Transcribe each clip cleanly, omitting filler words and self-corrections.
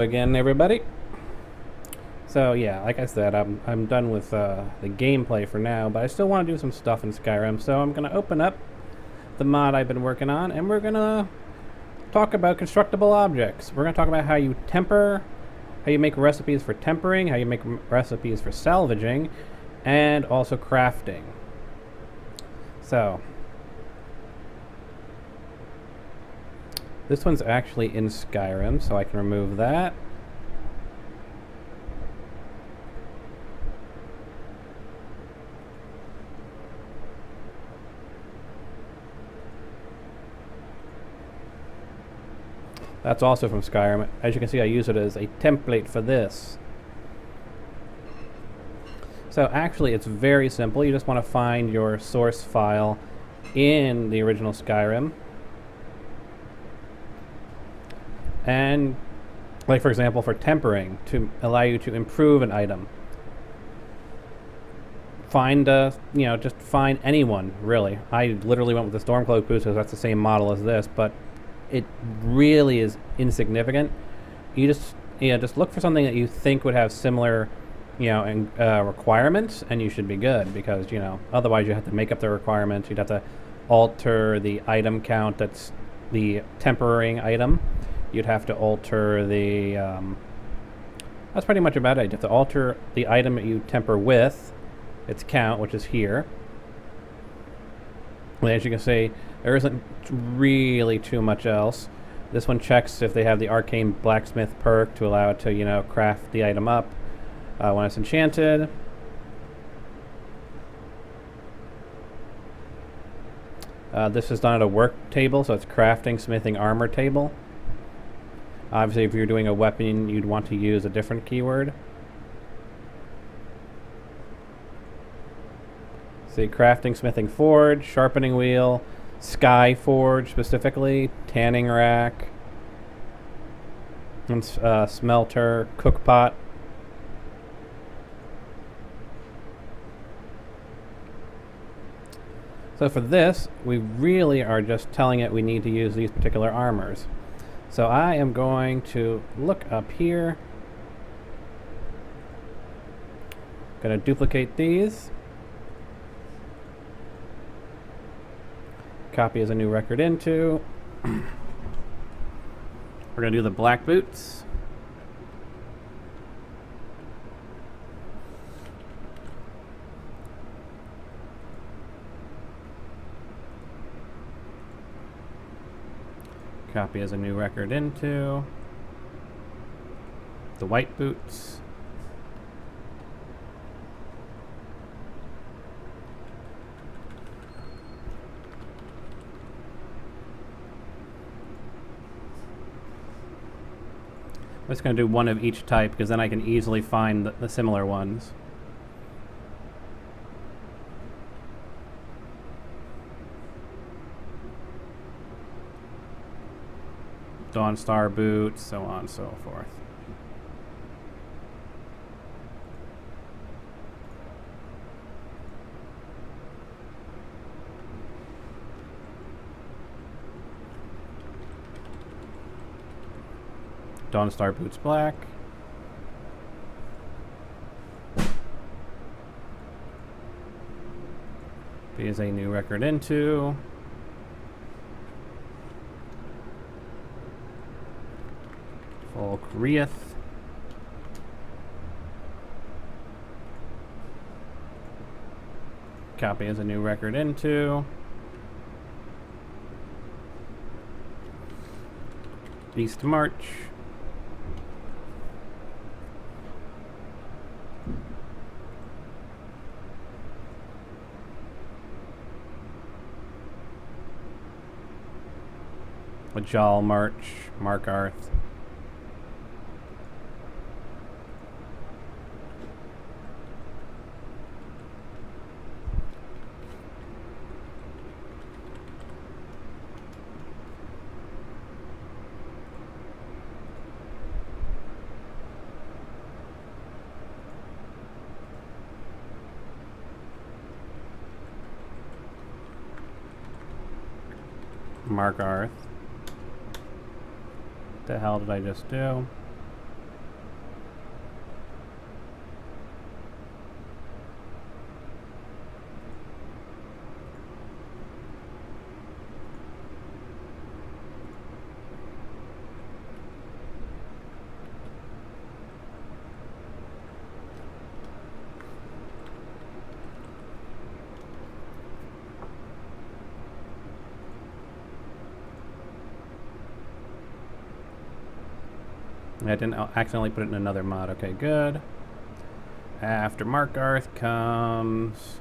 Again, everybody. So yeah, like I said, I'm done with the gameplay for now, but I still want to do some stuff in Skyrim. So I'm gonna open up the mod I've been working on, and we're gonna talk about constructible objects. We're gonna talk about how you temper, how you make recipes for tempering, how you make recipes for salvaging, and also crafting. So this one's actually in Skyrim, so I can remove that. That's also from Skyrim. As you can see, I use it as a template for this. So actually, it's very simple. You just want to find your source file in the original Skyrim. And, like for example, for tempering, to allow you to improve an item. Find, just find anyone, really. I literally went with the Stormcloak boots because that's the same model as this, but it really is insignificant. You just look for something that you think would have similar, requirements, and you should be good because otherwise you have to make up the requirements. You'd have to alter the item count. That's the tempering item. You'd have to alter the. That's pretty much about it. You'd have to alter the item that you temper with, its count, which is here. And as you can see, there isn't really too much else. This one checks if they have the Arcane Blacksmith perk to allow it to, craft the item up when it's enchanted. This is done at a work table, so it's crafting, smithing, armor table. Obviously, if you're doing a weapon, you'd want to use a different keyword. See, crafting, smithing, forge, sharpening wheel, sky forge specifically, tanning rack, and smelter, cook pot. So for this, we really are just telling it we need to use these particular armors. So I am going to look up here. Going to duplicate these. Copy as a new record into. We're going to do the black boots. Copy as a new record into. The white boots. I'm just going to do one of each type because then I can easily find the similar ones. Dawnstar boots, so on and so forth. Dawnstar boots black. Is a new record into. Volkrieth. Copy as a new record into. East March. Ajal March, Markarth. Markarth. The hell did I just do? I didn't accidentally put it in another mod. Okay, good. After Markarth comes...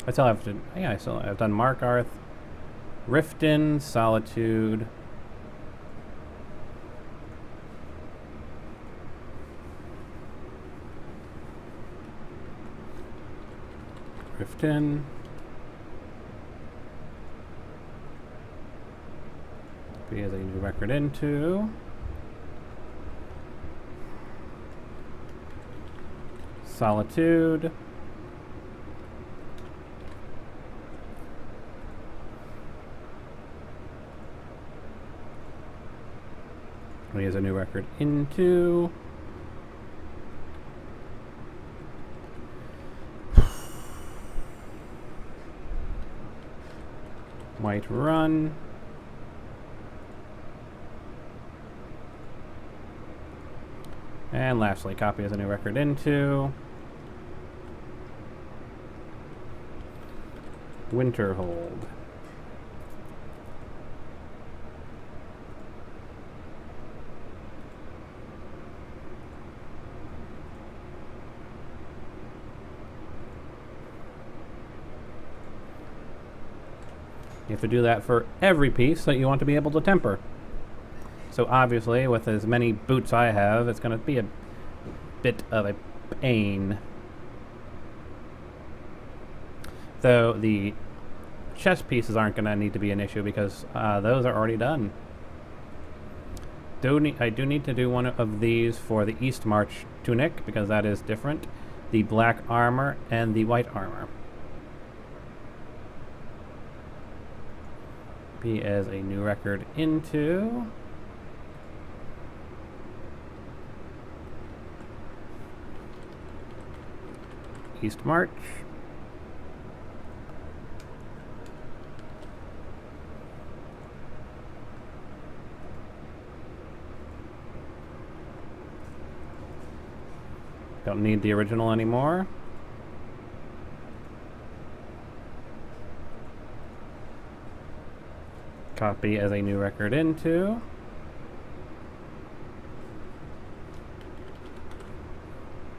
I still have to... Yeah, I've done Markarth, Riften, Solitude... Riften... Be as a new record into... Solitude... He has a new record into... Whiterun... And lastly, Copy has a new record into... Winterhold. You have to do that for every piece that you want to be able to temper. So obviously, with as many boots I have, it's going to be a bit of a pain. Though the chest pieces aren't going to need to be an issue because those are already done. I do need to do one of these for the East March tunic because that is different. The black armor and the white armor. Be as a new record into... East March. Don't need the original anymore. Copy as a new record into...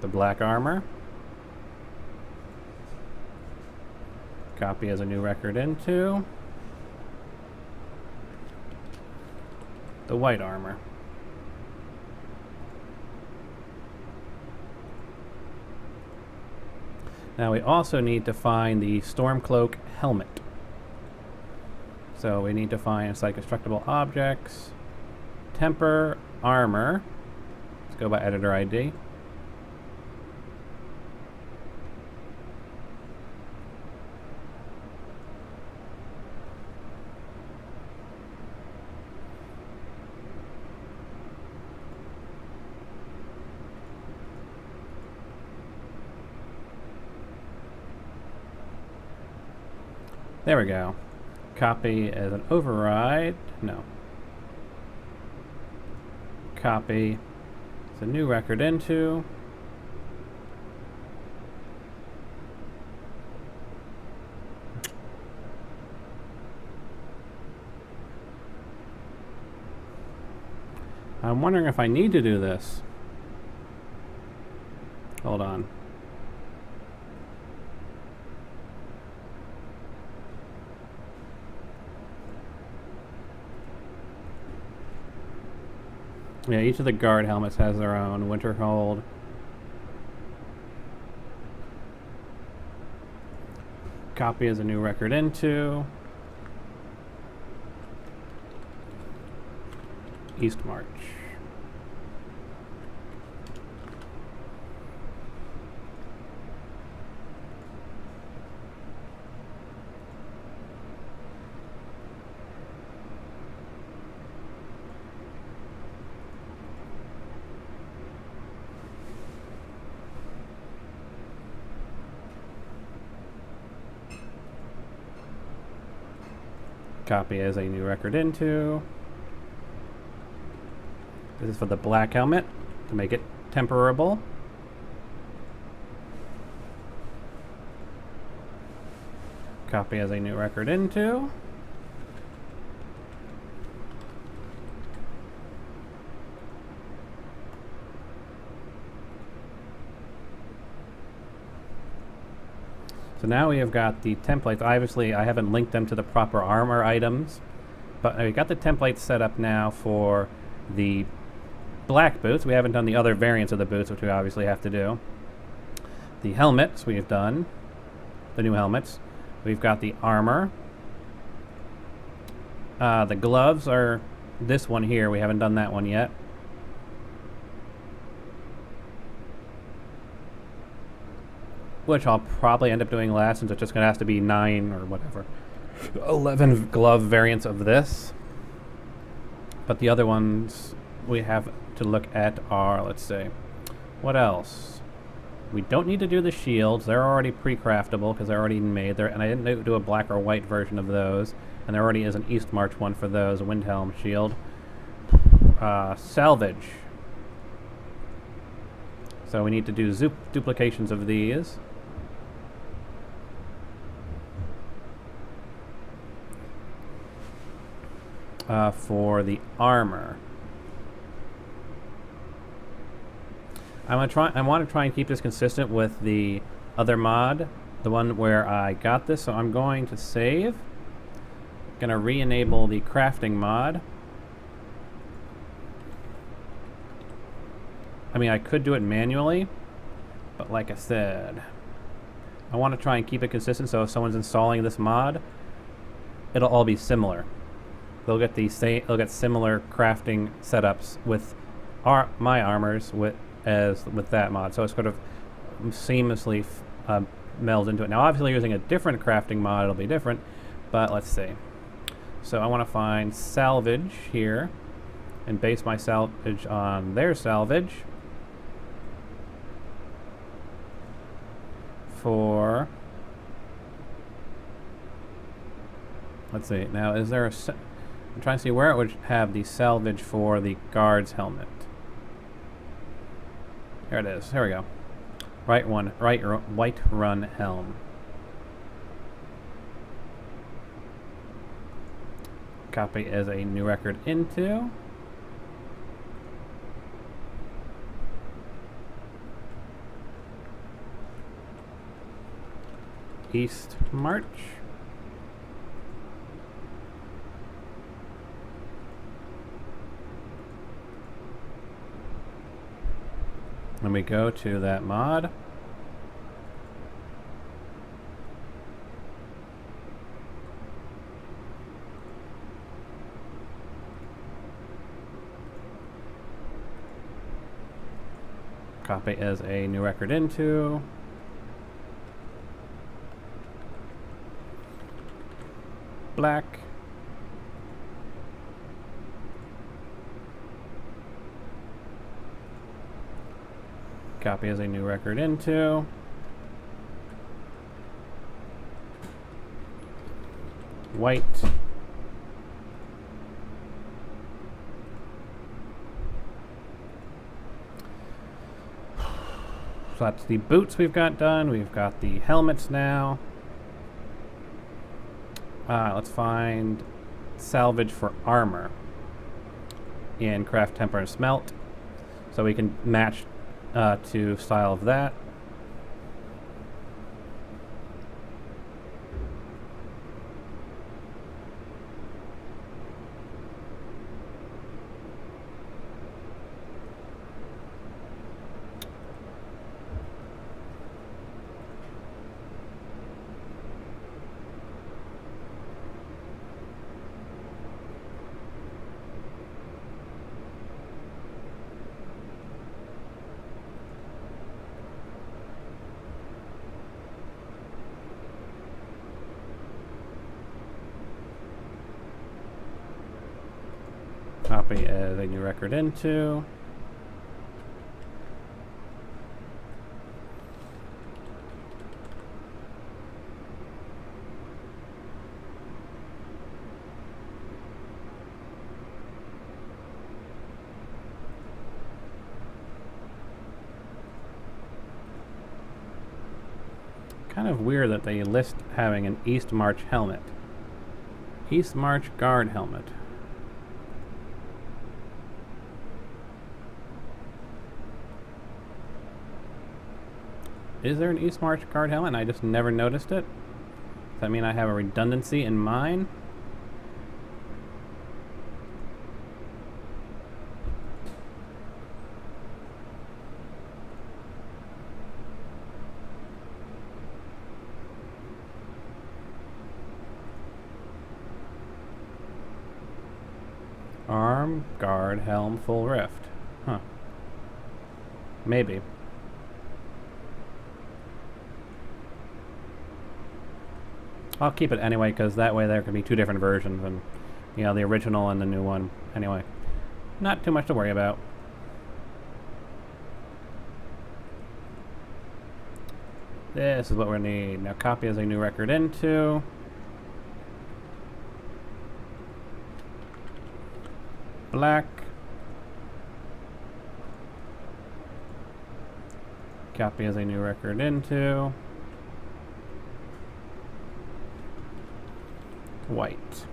the black armor. Copy as a new record into... the white armor. Now we also need to find the Stormcloak helmet. So we need to find site-constructible objects, temper, armor. Let's go by editor ID. There we go. Copy as an override. No. Copy as a new record into. I'm wondering if I need to do this. Hold on. Yeah, each of the guard helmets has their own Winterhold. Copy as a new record into. East March. Copy as a new record into. This is for the black helmet to make it temperable. Copy as a new record into. So now we have got the templates. Obviously, I haven't linked them to the proper armor items, but we got the templates set up now for the black boots. We haven't done the other variants of the boots, which we obviously have to do. The helmets we have done, the new helmets. We've got the armor. The gloves are this one here. We haven't done that one yet. Which I'll probably end up doing last, since it's just going to have to be 9 or whatever. 11 glove variants of this. But the other ones we have to look at are, let's see, what else? We don't need to do the shields. They're already pre-craftable because they're already made. And I didn't do a black or white version of those. And there already is an East March one for those, a Windhelm shield. Salvage. So we need to do duplications of these. For the armor, I want to try and keep this consistent with the other mod, the one where I got this. So I'm going to save. Gonna re-enable the crafting mod. I mean, I could do it manually, but like I said, I want to try and keep it consistent. So if someone's installing this mod, it'll all be similar. They'll get similar crafting setups with my armors with that mod, so it's sort of seamlessly melds into it. Now, obviously, using a different crafting mod, it'll be different. But let's see. So I want to find salvage here, and base my salvage on their salvage for. Let's see. Now, is there a? I'm trying to see where it would have the salvage for the guard's helmet. There it is. Here we go. White Run helm. Copy as a new record into. East March. Then we go to that mod. Copy as a new record into. Black. Copy as a new record into. White. So that's the boots we've got done. We've got the helmets now. Let's find salvage for armor in Craft, Temper, and Smelt. So we can match to style of that. Copy as a new record into. Kind of weird that they list having an East March helmet. East March guard helmet. Is there an East March guard helmet and I just never noticed it? Does that mean I have a redundancy in mine? Arm, guard, helm, full rift. Huh. Maybe. I'll keep it anyway, because that way there can be two different versions, and you know, the original and the new one. Anyway, not too much to worry about. This is what we need. Now copy as a new record into. Black. Copy as a new record into. White.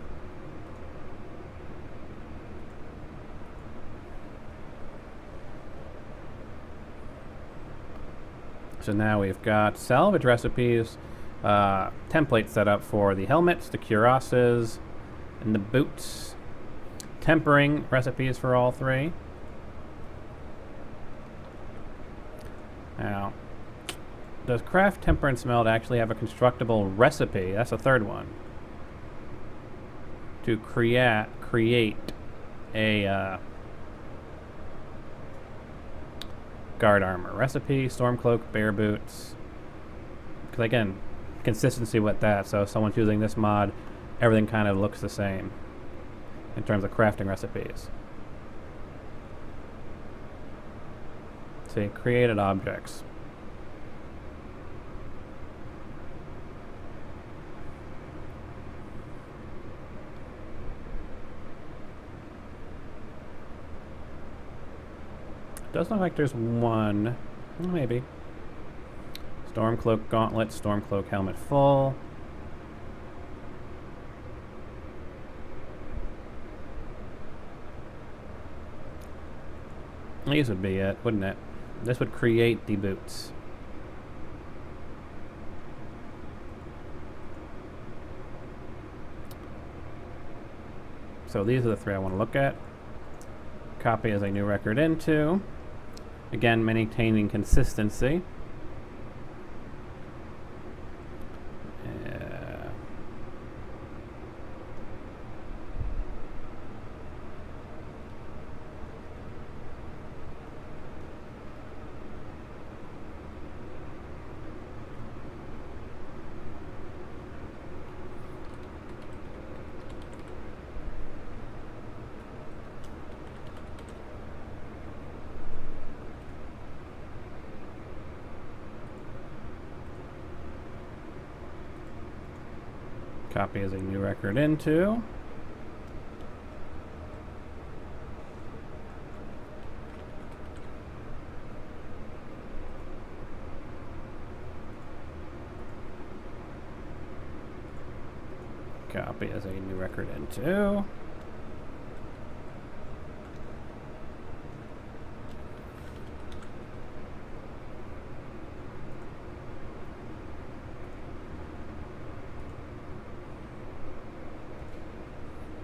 So now we've got salvage recipes, templates set up for the helmets, the cuirasses, and the boots. Tempering recipes for all three. Now, does craft, temper, and smelt actually have a constructible recipe? That's the third one. To create a guard armor recipe, stormcloak, bear boots. Because again, consistency with that. So if someone's using this mod, everything kind of looks the same in terms of crafting recipes. See, created objects. Doesn't look like there's one. Maybe. Stormcloak gauntlet, Stormcloak helmet full. These would be it, wouldn't it? This would create the boots. So these are the three I want to look at. Copy as a new record into. Again, maintaining consistency. Copy as a new record into. Copy as a new record into.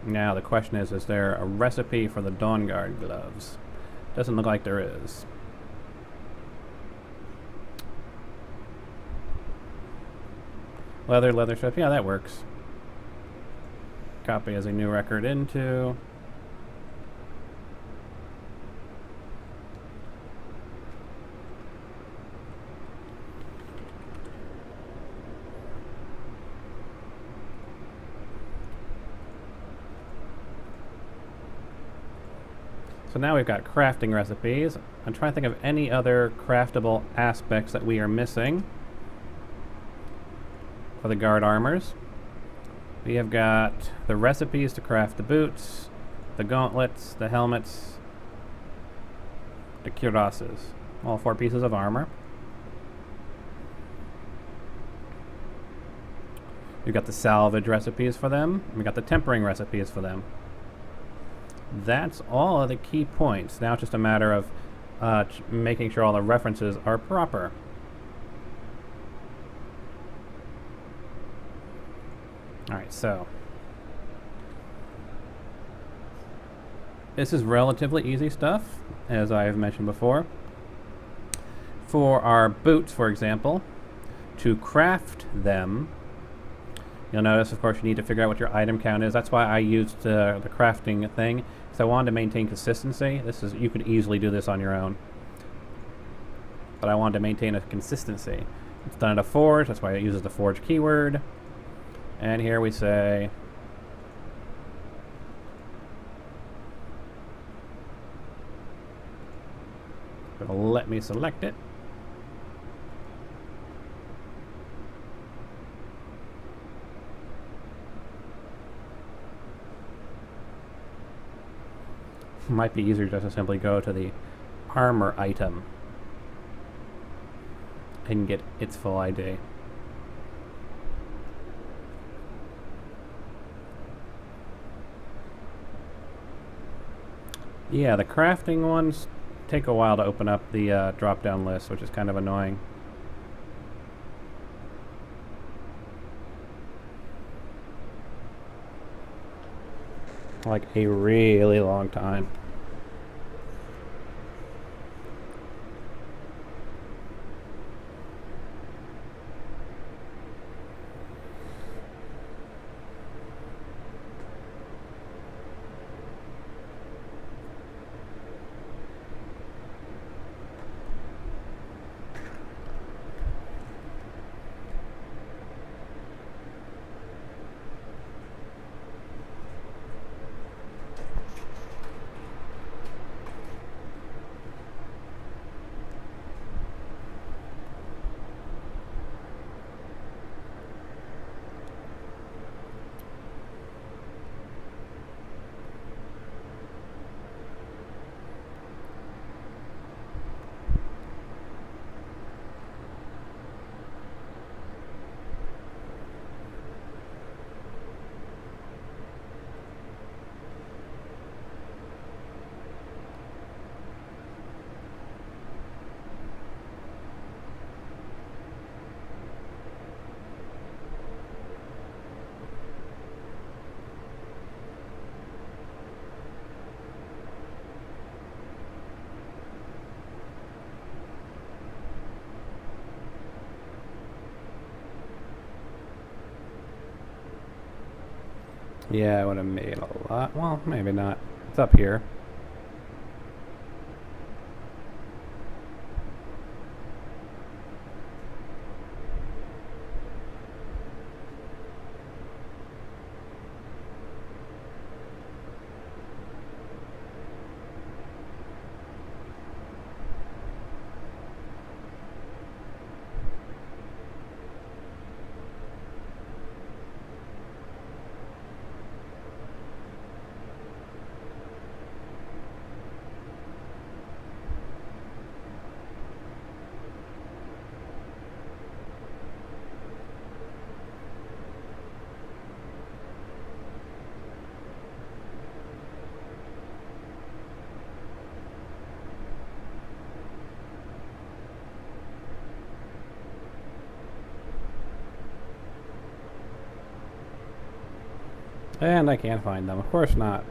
Now the question is there a recipe for the Dawnguard gloves? Doesn't look like there is. Leather strip, yeah, that works. Copy as a new record into. So now we've got crafting recipes. I'm trying to think of any other craftable aspects that we are missing for the guard armors. We have got the recipes to craft the boots, the gauntlets, the helmets, the cuirasses. All 4 pieces of armor. We've got the salvage recipes for them. And we got the tempering recipes for them. That's all of the key points. Now it's just a matter of making sure all the references are proper. Alright, so this is relatively easy stuff, as I have mentioned before. For our boots, for example, to craft them, you'll notice, of course, you need to figure out what your item count is. That's why I used the crafting thing, because I wanted to maintain consistency. You could easily do this on your own, but I wanted to maintain a consistency. It's done at a forge, that's why it uses the forge keyword. And here we say it'll let me select it. Might be easier just to simply go to the armor item and get its full ID. Yeah, the crafting ones take a while to open up the drop-down list, which is kind of annoying. Like a really long time. Yeah, I would have made a lot. Well, maybe not. It's up here. And I can't find them. Of course not.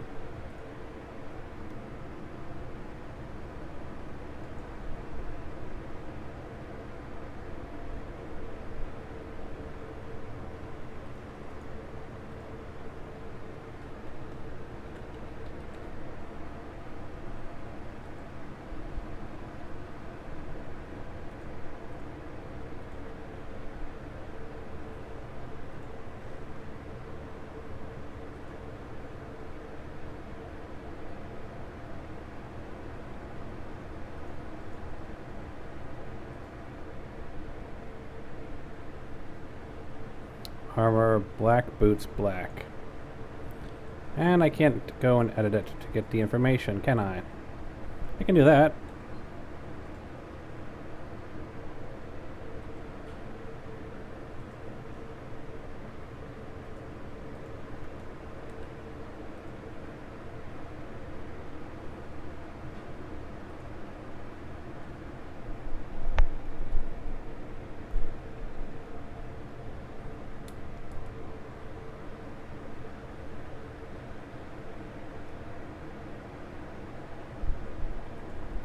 Armor, black, boots, black. And I can't go and edit it to get the information, can I? I can do that.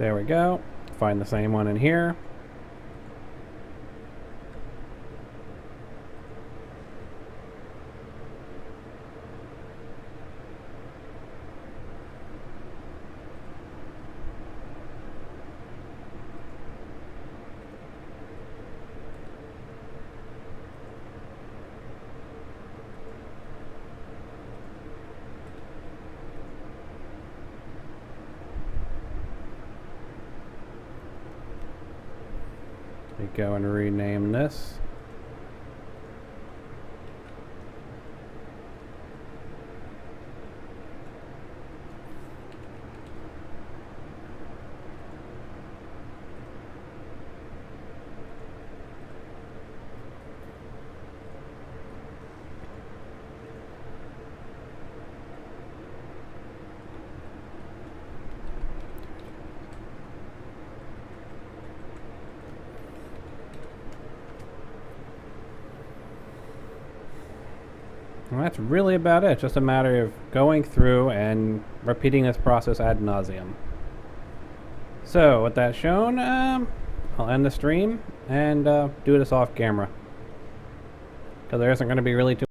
There we go. Find the same one in here. We go and rename this. And that's really about it. Just a matter of going through and repeating this process ad nauseum. So, with that shown, I'll end the stream and do this off camera. Because there isn't going to be really too